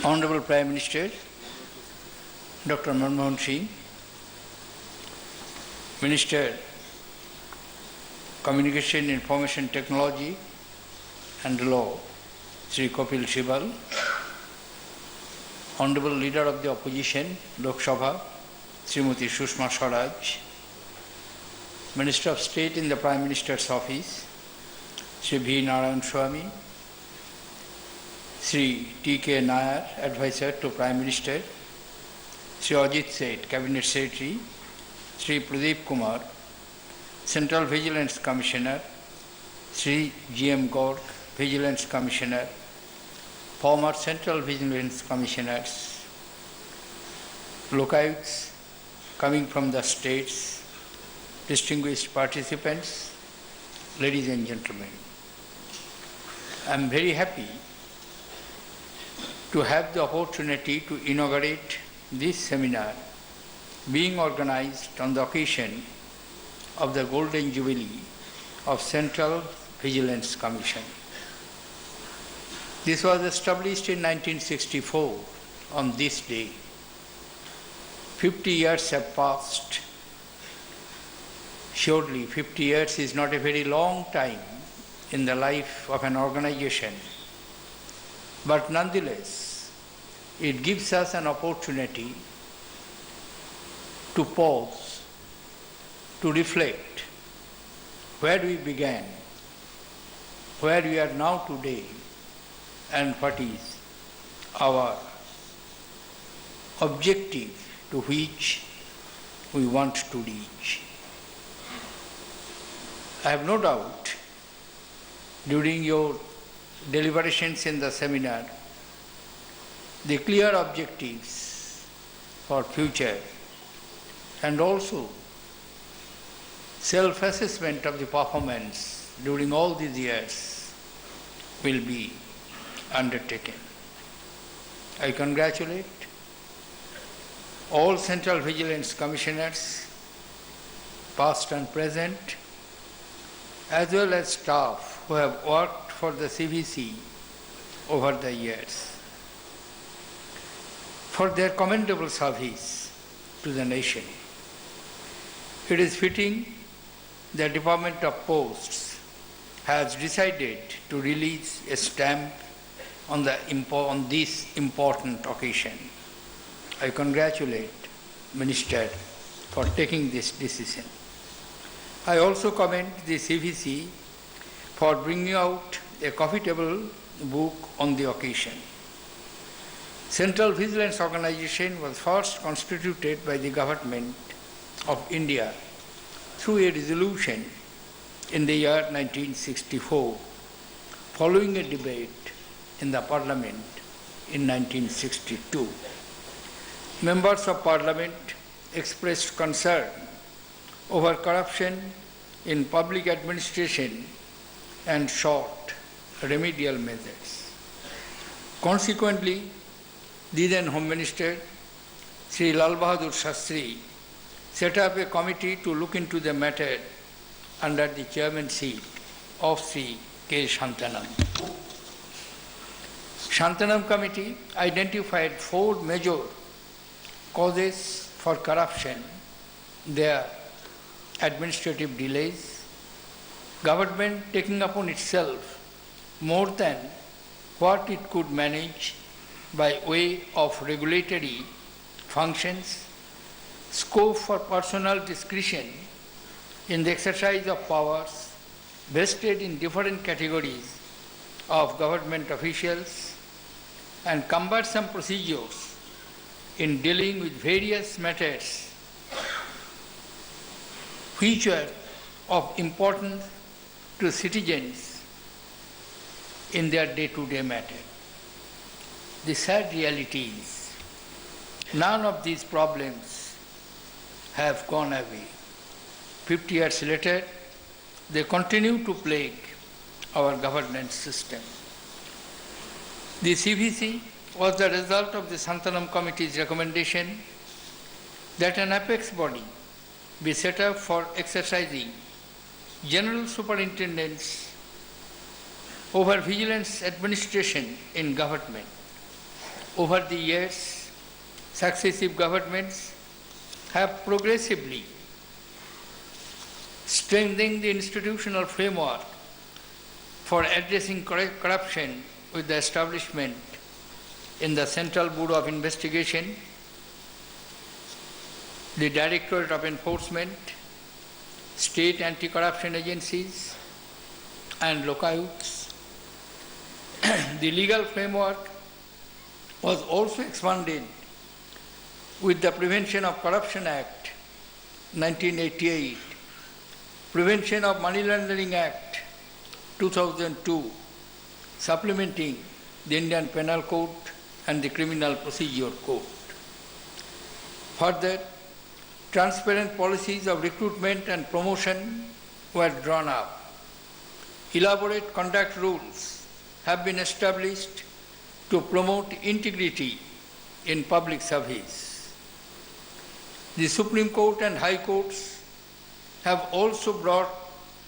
Honorable Prime Minister, Dr. Manmohan Singh, Minister, Communication, Information Technology and Law, Shri Kapil Sibal, Honorable Leader of the Opposition, Lok Sabha, Srimati Sushma Swaraj, Minister of State in the Prime Minister's Office, Shri V. Narayan Swamy, Shri K. Nair, Advisor to Prime Minister, Shri Ajit Seth, Cabinet Secretary, Shri Pradeep Kumar, Central Vigilance Commissioner, Shri G.M. Gork, Vigilance Commissioner, former Central Vigilance Commissioners, Lokayuks coming from the states, distinguished participants, ladies and gentlemen. I am very happy to have the opportunity to inaugurate this seminar being organized on the occasion of the Golden Jubilee of Central Vigilance Commission. This was established in 1964 on this day. 50 years have passed. Surely 50 years is not a very long time in the life of an organization, but nonetheless, it gives us an opportunity to pause, to reflect where we began, where we are now today, and what is our objective to which we want to reach. I have no doubt during your deliberations in the seminar, the clear objectives for future and also self-assessment of the performance during all these years will be undertaken. I congratulate all Central Vigilance Commissioners, past and present, as well as staff who have worked for the CVC over the years, for their commendable service to the nation. It is fitting the Department of Posts has decided to release a stamp on this important occasion. I congratulate Minister for taking this decision. I also commend the CVC for bringing out a profitable book on the occasion. Central Vigilance Organization was first constituted by the Government of India through a resolution in the year 1964, following a debate in the Parliament in 1962. Members of Parliament expressed concern over corruption in public administration and sought remedial measures. Consequently, the then Home Minister, Shri Bahadur Shastri, set up a committee to look into the matter under the chairmanship of Shri K. Santhanam. Santhanam Committee identified 4 major causes for corruption: their administrative delays, government taking upon itself more than what it could manage by way of regulatory functions, scope for personal discretion in the exercise of powers vested in different categories of government officials, and cumbersome procedures in dealing with various matters which are of importance to citizens in their day-to-day matter. The sad reality is, none of these problems have gone away. 50 years later, they continue to plague our governance system. The CVC was the result of the Santhanam Committee's recommendation that an apex body be set up for exercising general superintendence over vigilance administration in government. Over the years, successive governments have progressively strengthening the institutional framework for addressing corruption with the establishment in the Central Bureau of Investigation, the Directorate of Enforcement, state anti-corruption agencies, and locayuks. The legal framework was also expanded with the Prevention of Corruption Act 1988, Prevention of Money Laundering Act 2002, supplementing the Indian Penal Code and the Criminal Procedure Code. Further, transparent policies of recruitment and promotion were drawn up. Elaborate conduct rules have been established to promote integrity in public service. The Supreme Court and High Courts have also brought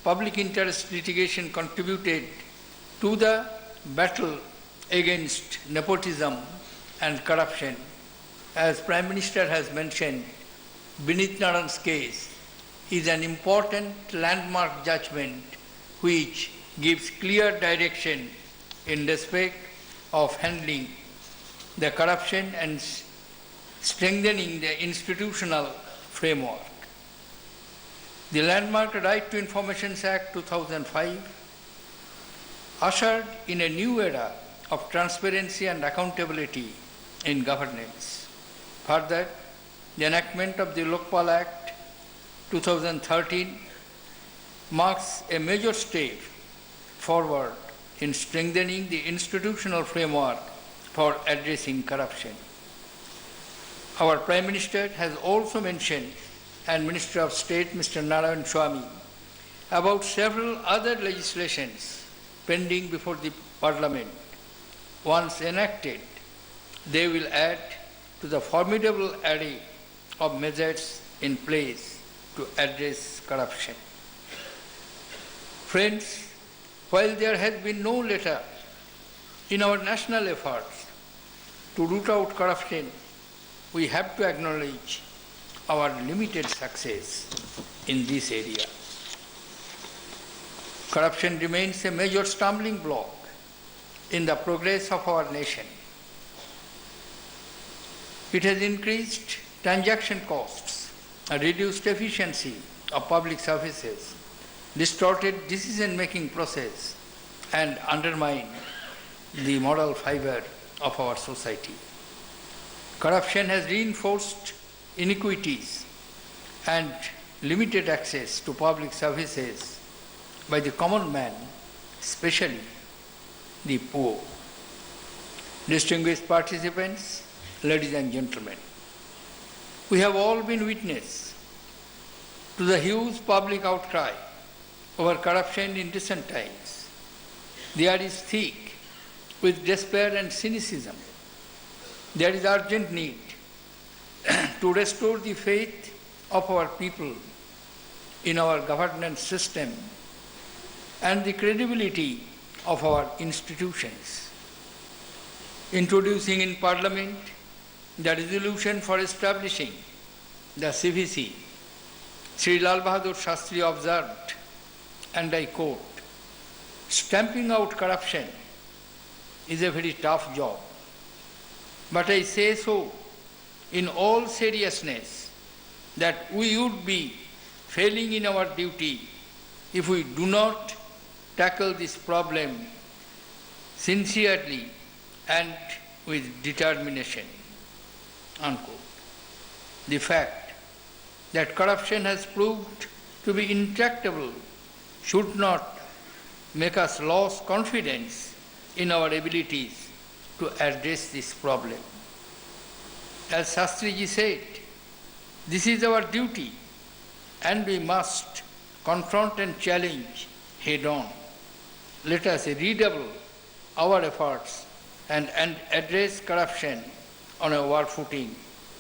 public interest litigation contributed to the battle against nepotism and corruption. As Prime Minister has mentioned, Binit Naran's case is an important landmark judgment which gives clear direction in respect of handling the corruption and strengthening the institutional framework. The landmark Right to Information Act 2005 ushered in a new era of transparency and accountability in governance. Further, the enactment of the Lokpal Act 2013 marks a major step forward in strengthening the institutional framework for addressing corruption. Our Prime Minister has also mentioned, and Minister of State Mr. Narayan Swamy, about several other legislations pending before the Parliament. Once enacted, they will add to the formidable array of measures in place to address corruption. Friends, while there has been no letter in our national efforts to root out corruption, we have to acknowledge our limited success in this area. Corruption remains a major stumbling block in the progress of our nation. It has increased transaction costs, reduced efficiency of public services, distorted decision-making process, and undermined the moral fiber of our society. Corruption has reinforced inequities and limited access to public services by the common man, especially the poor. Distinguished participants, ladies and gentlemen, we have all been witness to the huge public outcry over corruption in recent times. The air is thick with despair and cynicism. There is urgent need to restore the faith of our people in our governance system and the credibility of our institutions. Introducing in Parliament the resolution for establishing the CVC, Shri Bahadur Shastri observed, and I quote, "Stamping out corruption is a very tough job, but I say so in all seriousness that we would be failing in our duty if we do not tackle this problem sincerely and with determination." Unquote. The fact that corruption has proved to be intractable should not make us lose confidence in our abilities to address this problem. As Shastri ji said, this is our duty and we must confront and challenge head on. Let us redouble our efforts and address corruption on a war footing.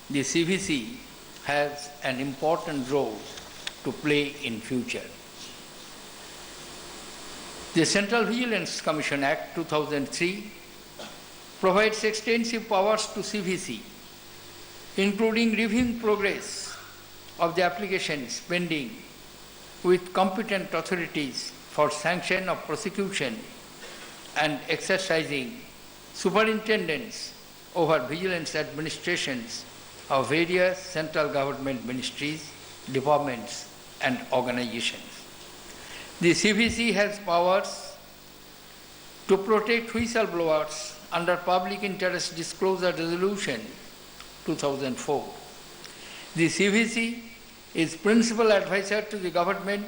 The CVC has an important role to play in future. The Central Vigilance Commission Act 2003 provides extensive powers to CVC, including reviewing progress of the applications pending with competent authorities for sanction of prosecution and exercising superintendence over vigilance administrations of various central government ministries, departments, and organizations. The CVC has powers to protect whistleblowers under Public Interest Disclosure Resolution 2004. The CVC is principal advisor to the government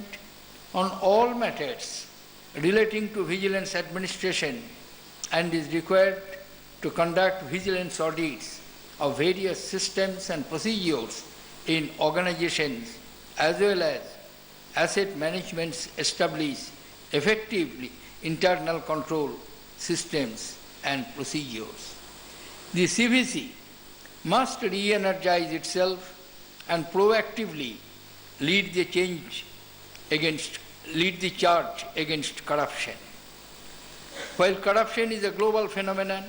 on all matters relating to vigilance administration and is required to conduct vigilance audits of various systems and procedures in organizations as well as asset managements establish effectively internal control systems and procedures. The CVC must re-energize itself and proactively lead the charge against corruption. While corruption is a global phenomenon,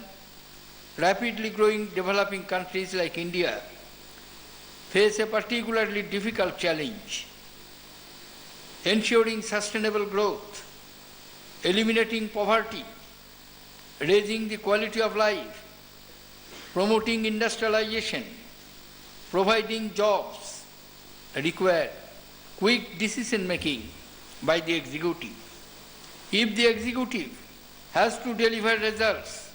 rapidly growing developing countries like India face a particularly difficult challenge: ensuring sustainable growth, eliminating poverty, raising the quality of life, promoting industrialization, providing jobs require quick decision-making by the executive. If the executive has to deliver results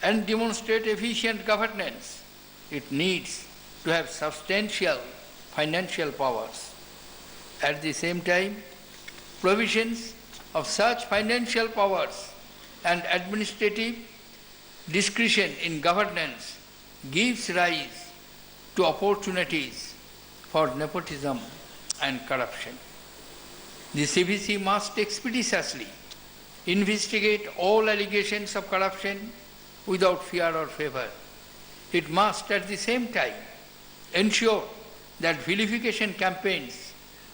and demonstrate efficient governance, it needs to have substantial financial powers. At the same time, provisions of such financial powers and administrative discretion in governance gives rise to opportunities for nepotism and corruption. The CVC must expeditiously investigate all allegations of corruption without fear or favor. It must at the same time ensure that vilification campaigns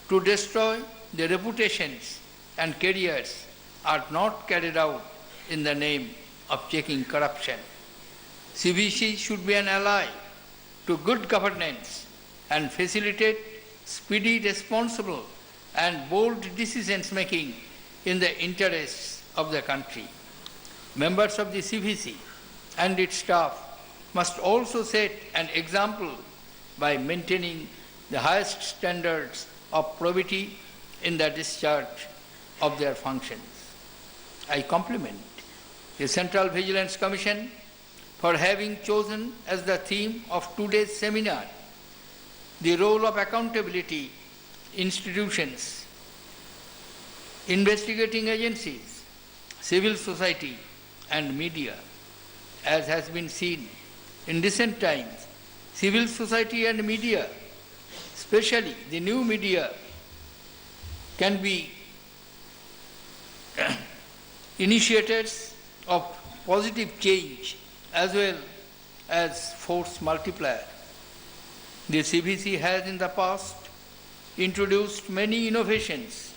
to destroy the reputations and careers are not carried out in the name of checking corruption. CVC should be an ally to good governance and facilitate speedy, responsible, and bold decisions making in the interests of the country. Members of the CVC and its staff must also set an example by maintaining the highest standards of probity in the discharge of their functions. I compliment the Central Vigilance Commission for having chosen as the theme of today's seminar the role of accountability institutions, investigating agencies, civil society, and media. As has been seen in recent times, civil society and media, especially the new media, can be initiators of positive change as well as force multiplier. The CVC has in the past introduced many innovations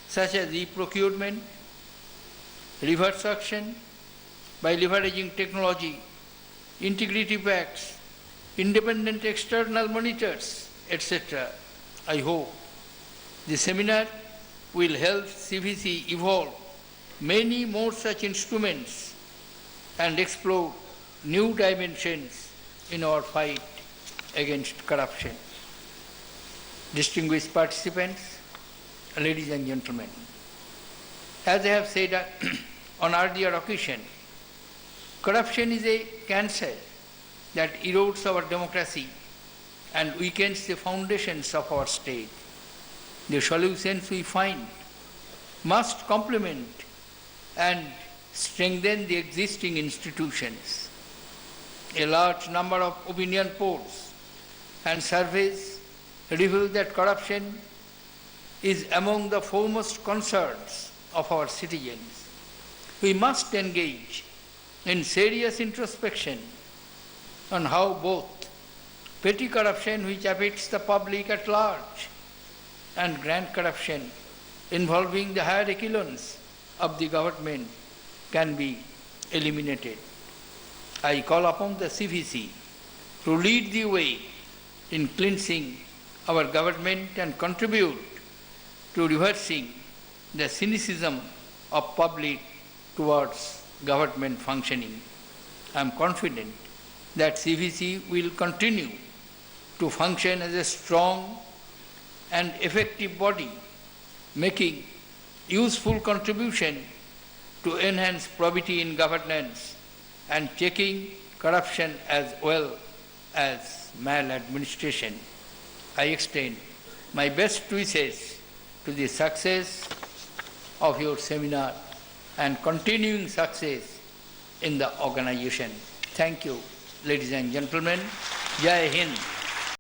such as e-procurement, reverse auction by leveraging technology, integrity packs, independent external monitors, etc. I hope the seminar will help CVC evolve many more such instruments and explore new dimensions in our fight against corruption. Distinguished participants, ladies and gentlemen, as I have said on earlier occasion, corruption is a cancer that erodes our democracy and weakens the foundations of our state. The solutions we find must complement and strengthen the existing institutions. A large number of opinion polls and surveys reveal that corruption is among the foremost concerns of our citizens. We must engage in serious introspection on how both petty corruption which affects the public at large and grand corruption involving the higher echelons of the government can be eliminated. I call upon the CVC to lead the way in cleansing our government and contribute to reversing the cynicism of public towards government functioning. I am confident that CVC will continue to function as a strong and effective body, making useful contribution to enhance probity in governance and checking corruption as well as maladministration. I extend my best wishes to the success of your seminar and continuing success in the organization. Thank you, ladies and gentlemen. Jai Hind.